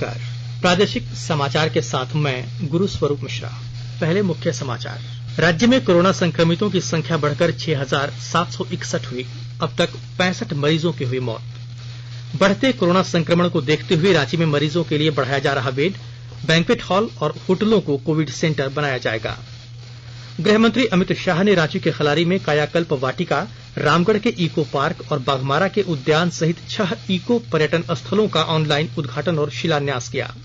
नमस्कार। प्रादेशिक समाचार के साथ मैं गुरु स्वरूप मिश्रा। पहले मुख्य समाचार। राज्य में कोरोना संक्रमितों की संख्या बढ़कर 6,761 हुई। अब तक 65 मरीजों की हुई मौत। बढ़ते कोरोना संक्रमण को देखते हुए रांची में मरीजों के लिए बढ़ाया जा रहा बेड। बैंक्वेट हॉल और होटलों को कोविड सेंटर बनाया जाएगा। गृहमंत्री अमित शाह ने रांची के खलारी में कायाकल्प वाटिका, रामगढ़ के इको पार्क और बाघमारा के उद्यान सहित 6 इको पर्यटन स्थलों का ऑनलाइन उद्घाटन और शिलान्यास किया।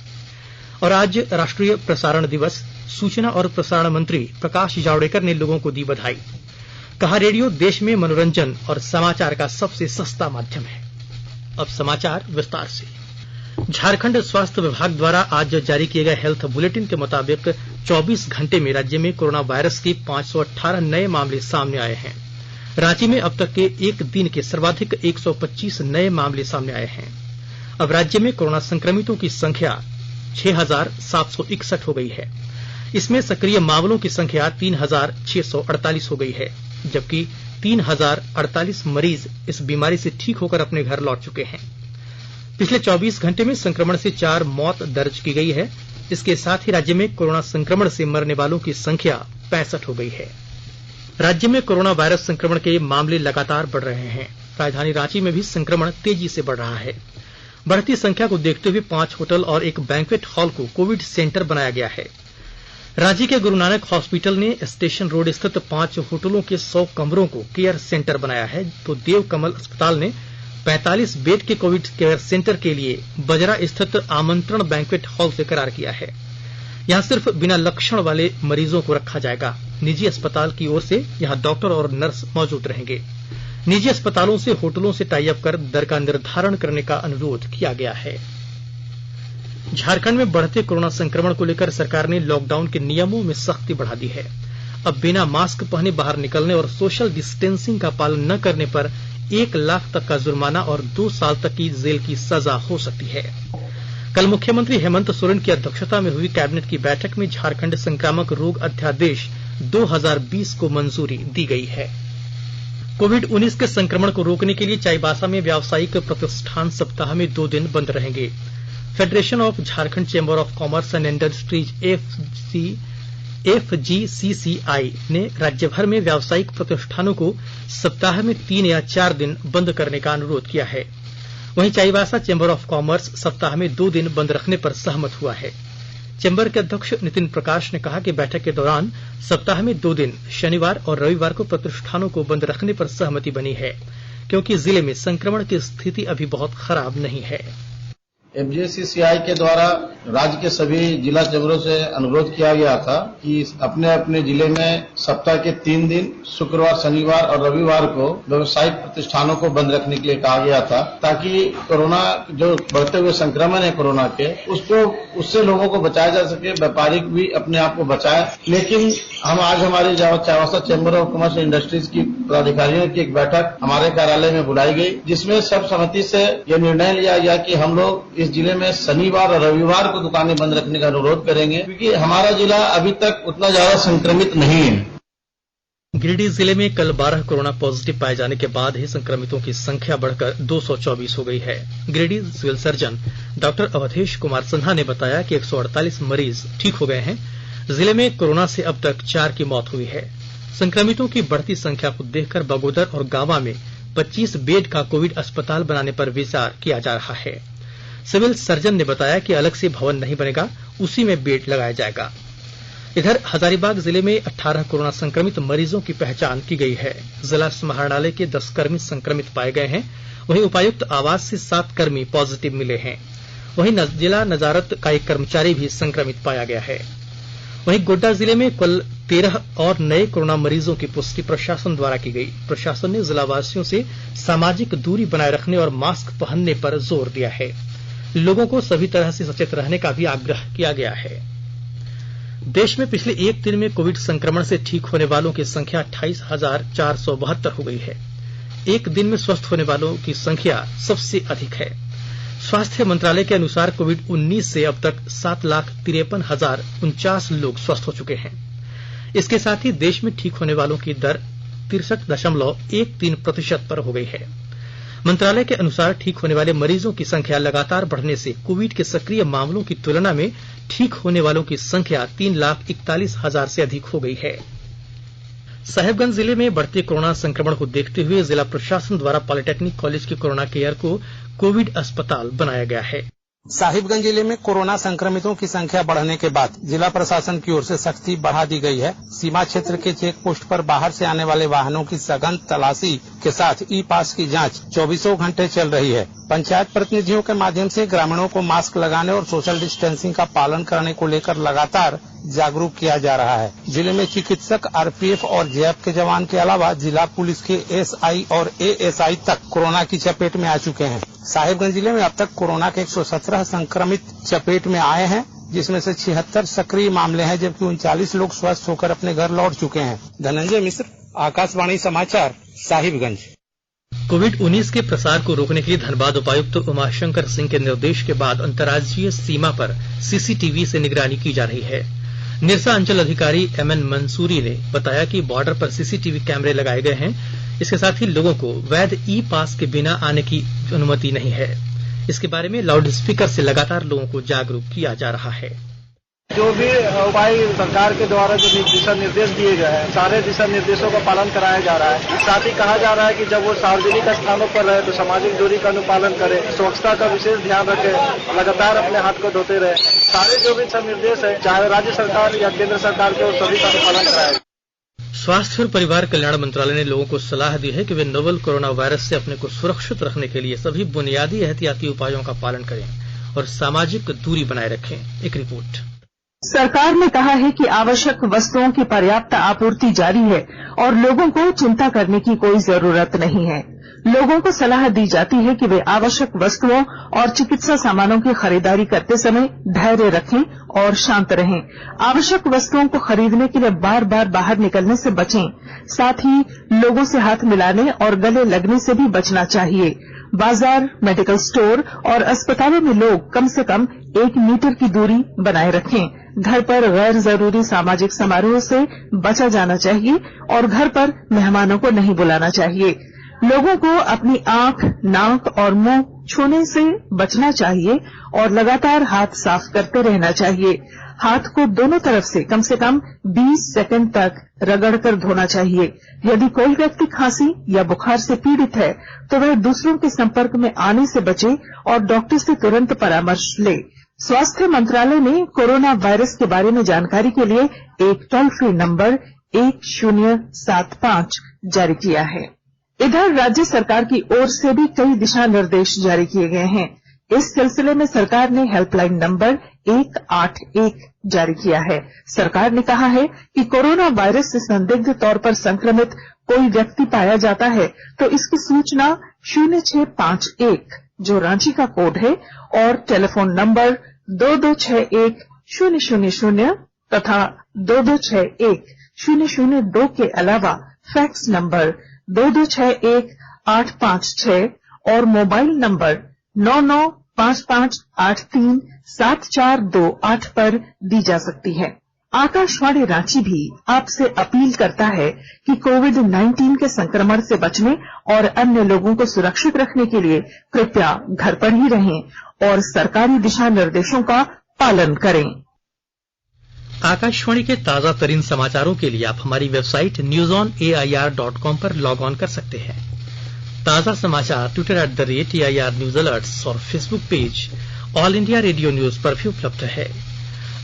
और आज राष्ट्रीय प्रसारण दिवस। सूचना और प्रसारण मंत्री प्रकाश जावड़ेकर ने लोगों को दी बधाई। कहा, रेडियो देश में मनोरंजन और समाचार का सबसे सस्ता माध्यम है। अब समाचार विस्तार से। झारखंड स्वास्थ्य विभाग द्वारा आज जारी किए गए हेल्थ बुलेटिन के मुताबिक 24 घंटे में राज्य में कोरोना वायरस के 518 नए मामले सामने आए हैं। रांची में अब तक के एक दिन के सर्वाधिक 125 नए मामले सामने आए हैं। अब राज्य में कोरोना संक्रमितों की संख्या 6,761 हो गई है। इसमें सक्रिय मामलों की संख्या 3,648 हो गई है, जबकि 3,048 मरीज इस बीमारी से ठीक होकर अपने घर लौट चुके हैं। पिछले 24 घंटे में संक्रमण से 4 मौत दर्ज की गई है। इसके साथ ही राज्य में कोरोना संक्रमण से मरने वालों की संख्या 65 हो गई है। राज्य में कोरोना वायरस संक्रमण के मामले लगातार बढ़ रहे हैं। राजधानी रांची में भी संक्रमण तेजी से बढ़ रहा है। बढ़ती संख्या को देखते हुए 5 होटल और एक बैंक्वेट हॉल को कोविड सेंटर बनाया गया है। रांची के गुरु नानक हॉस्पिटल ने स्टेशन रोड स्थित 5 होटलों के 100 कमरों को केयर सेंटर बनाया है, तो देव कमल अस्पताल ने 45 बेड के कोविड केयर सेंटर के लिए बजरा स्थित आमंत्रण बैंक्वेट हॉल से करार किया है। यहां सिर्फ बिना लक्षण वाले मरीजों को रखा जाएगा। निजी अस्पताल की ओर से यहां डॉक्टर और नर्स मौजूद रहेंगे। निजी अस्पतालों से होटलों से टाई अप कर दर का निर्धारण करने का अनुरोध किया गया है। झारखंड में बढ़ते कोरोना संक्रमण को लेकर सरकार ने लॉकडाउन के नियमों में सख्ती बढ़ा दी है। अब बिना मास्क पहने बाहर निकलने और सोशल डिस्टेंसिंग का पालन न करने पर 1 लाख तक का जुर्माना और 2 साल तक की जेल की सजा हो सकती है। कल मुख्यमंत्री हेमंत सोरेन की अध्यक्षता में हुई कैबिनेट की बैठक में झारखंड संक्रामक रोग अध्यादेश 2020 को मंजूरी दी गई है। कोविड-19 के संक्रमण को रोकने के लिए चाईबासा में व्यावसायिक प्रतिष्ठान सप्ताह में 2 दिन बंद रहेंगे। Federation of Jharkhand chamber of commerce and industries FGCCI ने राज्य भर में व्यावसायिक प्रतिष्ठानों को सप्ताह में 3 या 4 दिन बंद करने का अनुरोध किया है। वहीं चाईबासा चेंबर ऑफ कॉमर्स सप्ताह में 2 दिन बंद रखने पर सहमत हुआ है। चेंबर के अध्यक्ष नितिन प्रकाश ने कहा कि बैठक के दौरान सप्ताह में 2 दिन शनिवार और रविवार को प्रतिष्ठानों को बंद रखने पर सहमति बनी है, क्योंकि जिले में संक्रमण की स्थिति अभी बहुत खराब नहीं है। FGCCI के द्वारा राज्य के सभी जिला चेंबरों से अनुरोध किया गया था कि अपने अपने जिले में सप्ताह के 3 दिन शुक्रवार, शनिवार और रविवार को व्यावसायिक प्रतिष्ठानों को बंद रखने के लिए कहा गया था, ताकि कोरोना जो बढ़ते हुए संक्रमण है कोरोना के, उससे लोगों को बचाया जा सके, व्यापारी भी अपने आप को बचाए। लेकिन हम आज हमारी Chaibasa chamber of commerce and industries की पदाधिकारियों की एक बैठक हमारे कार्यालय में बुलाई गई, जिसमें सर्वसम्मति से यह निर्णय लिया गया कि हम लोग इस जिले में शनिवार और रविवार को दुकानें बंद रखने का अनुरोध करेंगे, क्योंकि हमारा जिला अभी तक उतना ज्यादा संक्रमित नहीं है। गिरिडीह जिले में कल 12 कोरोना पॉजिटिव पाए जाने के बाद ही संक्रमितों की संख्या बढ़कर 224 हो गई है। Giridih civil surgeon doctor Awadhesh Kumar Sinha ने बताया कि 148 मरीज ठीक हो गए हैं। जिले में कोरोना से अब तक 4 की मौत हुई है। संक्रमितों की बढ़ती संख्या को देखकर बगोदर और गावा में 25 बेड का कोविड अस्पताल बनाने पर विचार किया जा रहा है। सिविल सर्जन ने बताया कि अलग से भवन नहीं बनेगा, उसी में बेड लगाया जाएगा। इधर हजारीबाग जिले में 18 कोरोना संक्रमित मरीजों की पहचान की गई है। जिला समाहरणालय के 10 कर्मी संक्रमित पाए गए हैं। वहीं उपायुक्त आवास से 7 कर्मी पॉजिटिव मिले हैं। वहीं जिला नजारत का एक कर्मचारी भी संक्रमित पाया गया है। वहीं गोड्डा जिले में कल 13 और नए कोरोना मरीजों की पुष्टि प्रशासन द्वारा की गई। प्रशासन ने जिलावासियों से सामाजिक दूरी बनाए रखने और मास्क पहनने पर जोर दिया है। लोगों को सभी तरह से सचेत रहने का भी आग्रह किया गया है। देश में पिछले एक दिन में कोविड संक्रमण से ठीक होने वालों की संख्या 28,472 हो गई है। एक दिन में स्वस्थ होने वालों की संख्या सबसे अधिक है। स्वास्थ्य मंत्रालय के अनुसार कोविड-19 से अब तक 7,53,049 लोग स्वस्थ हो चुके हैं। इसके साथ ही देश में ठीक होने वालों की दर 63.13% पर हो गई है। मंत्रालय के अनुसार ठीक होने वाले मरीजों की संख्या लगातार बढ़ने से कोविड के सक्रिय मामलों की तुलना में ठीक होने वालों की संख्या 3,41,000 से अधिक हो गई है। साहिबगंज जिले में बढ़ते कोरोना संक्रमण को देखते हुए जिला प्रशासन द्वारा पॉलिटेक्निक कॉलेज के कोरोना केयर को कोविड अस्पताल बनाया गया है। साहिबगंज जिले में कोरोना संक्रमितों की संख्या बढ़ने के बाद जिला प्रशासन की ओर से सख्ती बढ़ा दी गई है। सीमा क्षेत्र के चेक पोस्ट पर बाहर से आने वाले वाहनों की सघन तलाशी के साथ ई पास की जांच 24 घंटे चल रही है। पंचायत प्रतिनिधियों के माध्यम से ग्रामीणों को मास्क लगाने और सोशल डिस्टेंसिंग का पालन करने को लेकर लगातार जागरूक किया जा रहा है। जिले में चिकित्सक, आरपीएफ और जेएफ के जवान के अलावा जिला पुलिस के एसआई और एएसआई तक कोरोना की चपेट में आ चुके हैं। साहिबगंज जिले में अब तक कोरोना के 117 संक्रमित चपेट में आए हैं, जिसमें से 76 सक्रिय मामले हैं, जबकि 39 लोग स्वस्थ होकर अपने घर लौट चुके हैं। धनंजय मिश्र, आकाशवाणी समाचार, साहिबगंज। कोविड-19 के प्रसार को रोकने के लिए धनबाद उपायुक्त उमाशंकर सिंह के निर्देश के बाद अंतर्राज्यीय सीमा पर सीसीटीवी से निगरानी की जा रही है। निरसा अंचल अधिकारी एमएन मंसूरी ने बताया कि बॉर्डर पर सीसीटीवी कैमरे लगाए गए हैं। इसके साथ ही लोगों को वैध ई पास के बिना आने की अनुमति नहीं है। इसके बारे में लाउड स्पीकर से लगातार लोगों को जागरूक किया जा रहा है। जो भी उपाय सरकार के द्वारा जो दिशा निर्देश दिए गए हैं, सारे दिशा निर्देशों का पालन कराया जा रहा है। साथ ही कहा जा रहा है कि जब वो सार्वजनिक स्थानों पर रहे तो सामाजिक दूरी का अनुपालन करे, स्वच्छता का विशेष ध्यान रखे, लगातार अपने हाथ को धोते रहे। सारे जो भी दिशा निर्देश है, चाहे राज्य सरकार या केंद्र सरकार के, वो सभी का अनुपालन कराए। स्वास्थ्य और परिवार कल्याण मंत्रालय ने लोगों को सलाह दी है कि वे नोवल कोरोना वायरस से अपने को सुरक्षित रखने के लिए सभी बुनियादी एहतियाती उपायों का पालन करें और सामाजिक दूरी बनाए रखें। एक रिपोर्ट। सरकार ने कहा है कि आवश्यक वस्तुओं की पर्याप्त आपूर्ति जारी है और लोगों को चिंता करने की कोई जरूरत नहीं है। लोगों को सलाह दी जाती है कि वे आवश्यक वस्तुओं और चिकित्सा सामानों की खरीदारी करते समय धैर्य रखें और शांत रहें। आवश्यक वस्तुओं को खरीदने के लिए बार बार बाहर निकलने से बचें। साथ ही लोगों से हाथ मिलाने और गले लगने से भी बचना चाहिए। बाजार, मेडिकल स्टोर और अस्पतालों में लोग कम से कम 1 मीटर की दूरी बनाए रखें। घर पर गैर जरूरी सामाजिक समारोह से बचा जाना चाहिए और घर पर मेहमानों को नहीं बुलाना चाहिए। लोगों को अपनी आंख, नाक और मुंह छूने से बचना चाहिए और लगातार हाथ साफ करते रहना चाहिए। हाथ को दोनों तरफ से कम 20 सेकंड तक रगड़कर धोना चाहिए। यदि कोई व्यक्ति खांसी या बुखार से पीड़ित है तो वह दूसरों के संपर्क में आने से बचे और डॉक्टर से तुरंत परामर्श ले। स्वास्थ्य मंत्रालय ने कोरोना वायरस के बारे में जानकारी के लिए एक टोल फ्री नंबर 1075 जारी किया है। इधर राज्य सरकार की ओर से भी कई दिशा निर्देश जारी किए गए हैं। इस सिलसिले में सरकार ने हेल्पलाइन नंबर 181 जारी किया है। सरकार ने कहा है कि कोरोना वायरस से संदिग्ध तौर पर संक्रमित कोई व्यक्ति पाया जाता है तो इसकी सूचना 0651 जो रांची का कोड है और टेलीफोन नंबर 2261-000 तथा 2261-002 के अलावा फैक्स नंबर 2261-856 और मोबाइल नंबर 9955837428 पर दी जा सकती है। आकाशवाणी रांची भी आपसे अपील करता है कि कोविड-19 के संक्रमण से बचने और अन्य लोगों को सुरक्षित रखने के लिए कृपया घर पर ही रहें और सरकारी दिशा निर्देशों का पालन करें। आकाशवाणी के ताजा तरीन समाचारों के लिए आप हमारी वेबसाइट newsonair.com पर लॉग ऑन कर सकते हैं। ताजा समाचार ट्विटर @AIR न्यूज अलर्ट्स और Facebook page all India radio news पर भी उपलब्ध है।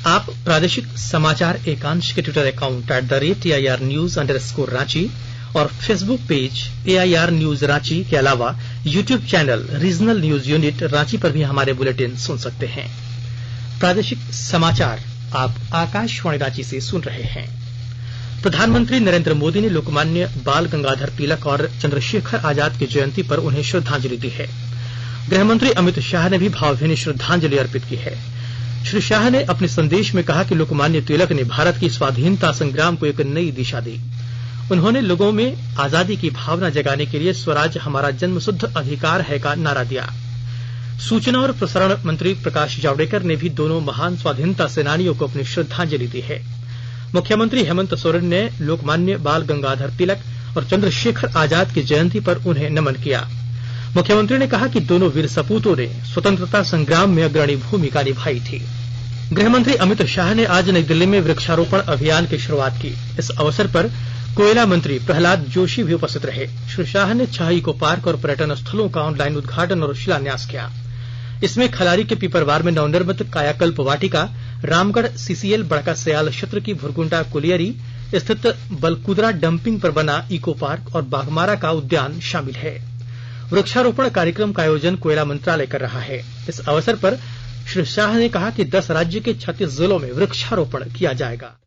आप प्रादेशिक समाचार एकांश के ट्विटर अकाउंट @AIR news_रांची और Facebook page AIR news Ranchi के अलावा YouTube channel regional news unit Ranchi पर भी हमारे बुलेटिन सुन सकते हैं। प्रादेशिक समाचार आप आकाशवाणी रांची से सुन रहे हैं। प्रधानमंत्री नरेंद्र मोदी ने लोकमान्य बाल गंगाधर तिलक और चंद्रशेखर आजाद की जयंती पर उन्हें श्रद्धांजलि दी है। गृहमंत्री अमित शाह ने भी भावभीनी श्रद्धांजलि अर्पित की है। श्री शाह ने अपने संदेश में कहा कि लोकमान्य तिलक ने भारत की स्वाधीनता संग्राम को एक नई दिशा दी। उन्होंने लोगों में आजादी की भावना जगाने के लिए स्वराज हमारा जन्मसिद्ध अधिकार है का नारा दिया। सूचना और प्रसारण मंत्री प्रकाश जावड़ेकर ने भी दोनों महान स्वाधीनता सेनानियों को अपनी श्रद्धांजलि दी है। मुख्यमंत्री हेमंत सोरेन ने लोकमान्य बाल गंगाधर तिलक और चंद्रशेखर आजाद की जयंती पर उन्हें नमन किया। मुख्यमंत्री ने कहा कि दोनों वीर सपूतों ने स्वतंत्रता संग्राम में अग्रणी भूमिका निभाई थी। गृहमंत्री अमित शाह ने आज नई दिल्ली में वृक्षारोपण अभियान की शुरुआत की। इस अवसर पर कोयला मंत्री प्रहलाद जोशी भी उपस्थित रहे। श्री शाह ने 6 इको पार्क और पर्यटन स्थलों का ऑनलाइन उद्घाटन और शिलान्यास किया। इसमें खलारी के पीपरवार में नवनिर्मित कायाकल्प वाटिका, रामगढ़ सीसीएल बड़का सयाल क्षेत्र की भुरकुंडा कुलियरी स्थित बलकुदरा डंपिंग पर बना इको पार्क और बाघमारा का उद्यान शामिल है। वृक्षारोपण कार्यक्रम का आयोजन कोयला मंत्रालय कर रहा है। इस अवसर पर श्री शाह ने कहा कि 10 राज्य के 36 जिलों में वृक्षारोपण किया जाएगा।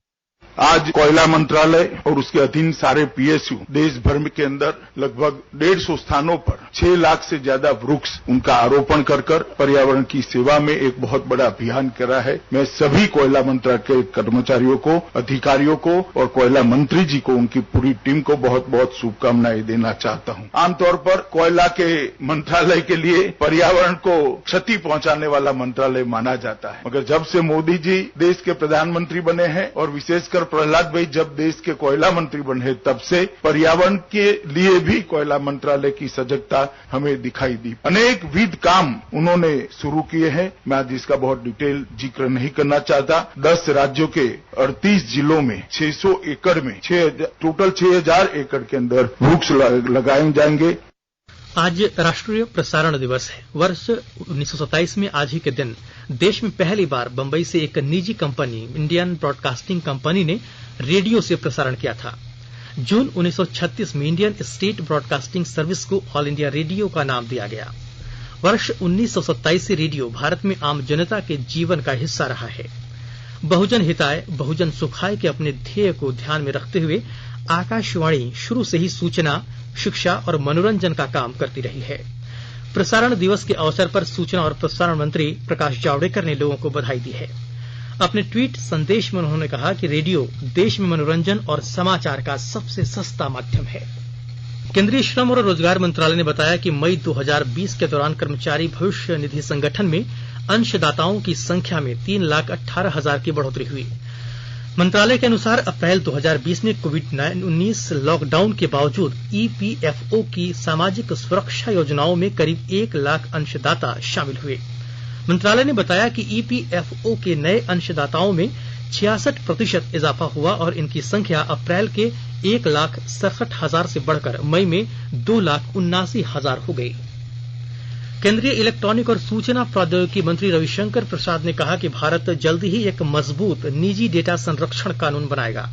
आज कोयला मंत्रालय और उसके अधीन सारे पीएसयू देश भर के अंदर लगभग 150 स्थानों पर 6 लाख से ज्यादा वृक्ष उनका आरोपण कर पर्यावरण की सेवा में एक बहुत बड़ा अभियान करा है। मैं सभी कोयला मंत्रालय के कर्मचारियों को, अधिकारियों को और कोयला मंत्री जी को, उनकी पूरी टीम को बहुत बहुत शुभकामनाएं देना चाहता हूं। आमतौर पर कोयला के मंत्रालय के लिए पर्यावरण को क्षति पहुंचाने वाला मंत्रालय माना जाता है, मगर जब से मोदी जी देश के प्रधानमंत्री बने हैं और विशेषकर प्रहलाद भाई जब देश के कोयला मंत्री बने तब से पर्यावरण के लिए भी कोयला मंत्रालय की सजगता हमें दिखाई दी। अनेक विध काम उन्होंने शुरू किए हैं। मैं आज इसका बहुत डिटेल जिक्र नहीं करना चाहता। 10 राज्यों के 38 जिलों में 600 एकड़ में टोटल 6000 एकड़ के अंदर वृक्ष लगाए जाएंगे। आज राष्ट्रीय प्रसारण दिवस है। वर्ष 1927 में आज ही के दिन देश में पहली बार बंबई से एक निजी कंपनी इंडियन ब्रॉडकास्टिंग कंपनी ने रेडियो से प्रसारण किया था। जून 1936 में इंडियन स्टेट ब्रॉडकास्टिंग सर्विस को ऑल इंडिया रेडियो का नाम दिया गया। वर्ष 1927 से रेडियो भारत में आम जनता के जीवन का हिस्सा रहा है। बहुजन हिताय बहुजन सुखाय के अपने ध्येय को ध्यान में रखते हुए आकाशवाणी शुरू से ही सूचना, शिक्षा और मनोरंजन का काम करती रही है। प्रसारण दिवस के अवसर पर सूचना और प्रसारण मंत्री प्रकाश जावड़ेकर ने लोगों को बधाई दी है। अपने ट्वीट संदेश में उन्होंने कहा कि रेडियो देश में मनोरंजन और समाचार का सबसे सस्ता माध्यम है। केंद्रीय श्रम और रोजगार मंत्रालय ने बताया कि मई 2020 के दौरान कर्मचारी भविष्य निधि संगठन में अंशदाताओं की संख्या में 3,18,000 की बढ़ोतरी हुई। मंत्रालय के अनुसार अप्रैल 2020 में कोविड-19 लॉकडाउन के बावजूद ईपीएफओ की सामाजिक सुरक्षा योजनाओं में करीब 1 लाख अंशदाता शामिल हुए। मंत्रालय ने बताया कि ईपीएफओ के नए अंशदाताओं में 66% इजाफा हुआ और इनकी संख्या अप्रैल के 1,67,000 से बढ़कर मई में 2,79,000 हो गई। केंद्रीय इलेक्ट्रॉनिक और सूचना प्रौद्योगिकी मंत्री रविशंकर प्रसाद ने कहा कि भारत जल्दी ही एक मजबूत निजी डेटा संरक्षण कानून बनाएगा।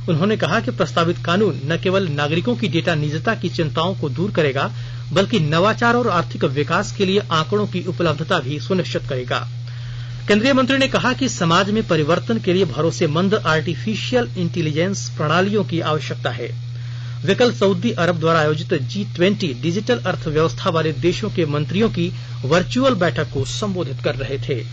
उन्होंने कहा कि प्रस्तावित कानून न केवल नागरिकों की डेटा निजता की चिंताओं को दूर करेगा, बल्कि नवाचार और आर्थिक विकास के लिए आंकड़ों की उपलब्धता भी सुनिश्चित करेगा। केंद्रीय मंत्री ने कहा कि समाज में परिवर्तन के लिए भरोसेमंद आर्टिफिशियल इंटेलिजेंस प्रणालियों की आवश्यकता है। वे कल सऊदी अरब द्वारा आयोजित G20 डिजिटल अर्थव्यवस्था वाले देशों के मंत्रियों की वर्चुअल बैठक को संबोधित कर रहे थे।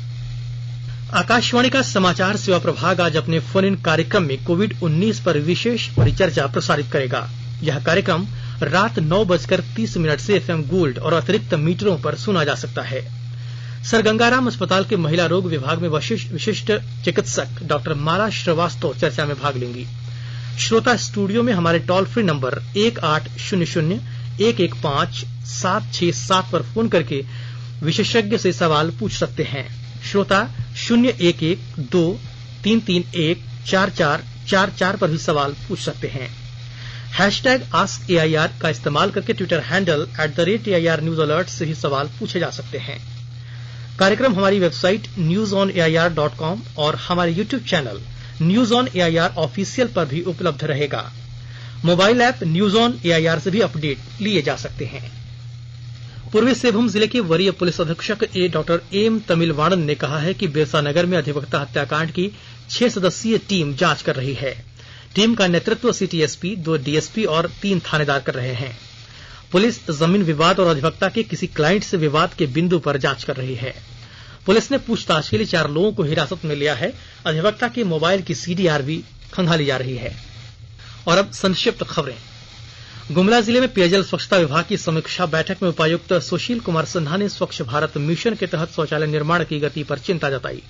आकाशवाणी का समाचार सेवा प्रभाग आज अपने फोन इन कार्यक्रम में कोविड-19 पर विशेष परिचर्चा प्रसारित करेगा। यह कार्यक्रम रात 9:30 से FM गोल्ड और अतिरिक्त मीटरों पर सुना जा सकता है। सर गंगाराम अस्पताल के महिला रोग विभाग में विशिष्ट चिकित्सक डॉक्टर माला श्रीवास्तव चर्चा में भाग लेंगी। श्रोता स्टूडियो में हमारे टोल फ्री नंबर 1800-115-767 पर फोन करके विशेषज्ञ से सवाल पूछ सकते हैं। श्रोता 011-2-331-4444 पर भी सवाल पूछ सकते हैं। #AskAIR का इस्तेमाल करके Twitter handle @AIR news alert से भी सवाल पूछे जा सकते हैं। कार्यक्रम हमारी वेबसाइट newsonair.com और हमारे YouTube channel news on AIR official पर भी उपलब्ध रहेगा। Mobile app news on AIR से भी अपडेट लिए जा सकते हैं। पूर्वी सिंहभूम जिले के वरीय पुलिस अधीक्षक डॉक्टर एम तमिलवाणन ने कहा है कि बिरसा नगर में अधिवक्ता हत्याकांड की 6 सदस्यीय टीम जांच कर रही है। टीम का नेतृत्व सिटी एसपी, 2 डीएसपी और 3 थानेदार कर रहे हैं। पुलिस जमीन विवाद और अधिवक्ता के किसी क्लाइंट से विवाद के बिंदु पर जांच कर रही है। पुलिस ने पूछताछ के लिए 4 लोगों को हिरासत में लिया है। अधिवक्ता के मोबाइल की सीडीआर भी खंगाली जा रही है। और अब संक्षिप्त खबरें। गुमला जिले में पेयजल स्वच्छता विभाग की समीक्षा बैठक में उपायुक्त सुशील कुमार सिन्हा ने स्वच्छ भारत मिशन के तहत शौचालय निर्माण की गति पर चिंता जताई।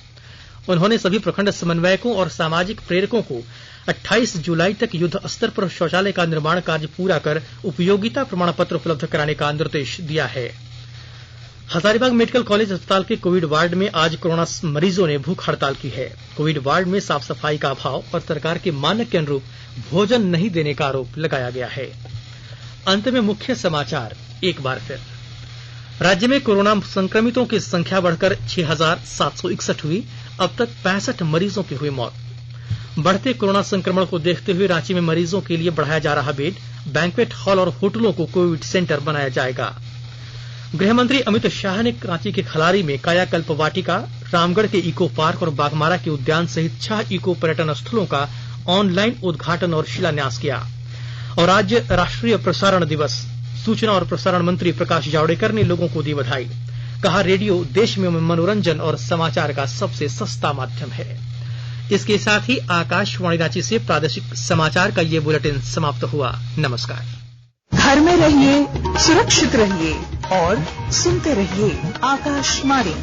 उन्होंने सभी प्रखंड समन्वयकों और सामाजिक प्रेरकों को 28 जुलाई तक युद्ध स्तर पर शौचालय का निर्माण कार्य पूरा कर उपयोगिता प्रमाण पत्र उपलब्ध कराने का निर्देश दिया है। हजारीबाग मेडिकल कॉलेज अस्पताल के कोविड वार्ड में आज कोरोना मरीजों ने भूख हड़ताल की है। कोविड वार्ड में साफ सफाई का अभाव और सरकार के मानक के अनुरूप भोजन नहीं देने का आरोप लगाया गया है। अंत में मुख्य समाचार एक बार फिर। राज्य में कोरोना संक्रमितों की संख्या बढ़कर 6,761 हुई। अब तक 65 मरीजों की हुई मौत। बढ़ते कोरोना संक्रमण को देखते हुए रांची में मरीजों के लिए बढ़ाया जा रहा बेड। बैंक्वेट हॉल और होटलों को कोविड सेंटर बनाया जाएगा। गृहमंत्री अमित शाह ने रांची के खलारी में कायाकल्प वाटिका, रामगढ़ के इको पार्क और बाघमारा के उद्यान सहित 6 इको पर्यटन स्थलों का ऑनलाइन उद्घाटन और शिलान्यास किया। और आज राष्ट्रीय प्रसारण दिवस। सूचना और प्रसारण मंत्री प्रकाश जावड़ेकर ने लोगों को दी बधाई। कहा, रेडियो देश में मनोरंजन और समाचार का सबसे सस्ता माध्यम है। इसके साथ ही आकाशवाणी रांची से प्रादेशिक समाचार का ये बुलेटिन समाप्त हुआ। नमस्कार। घर में रहिए, सुरक्षित रहिए और सुनते रहिए आकाशवाणी।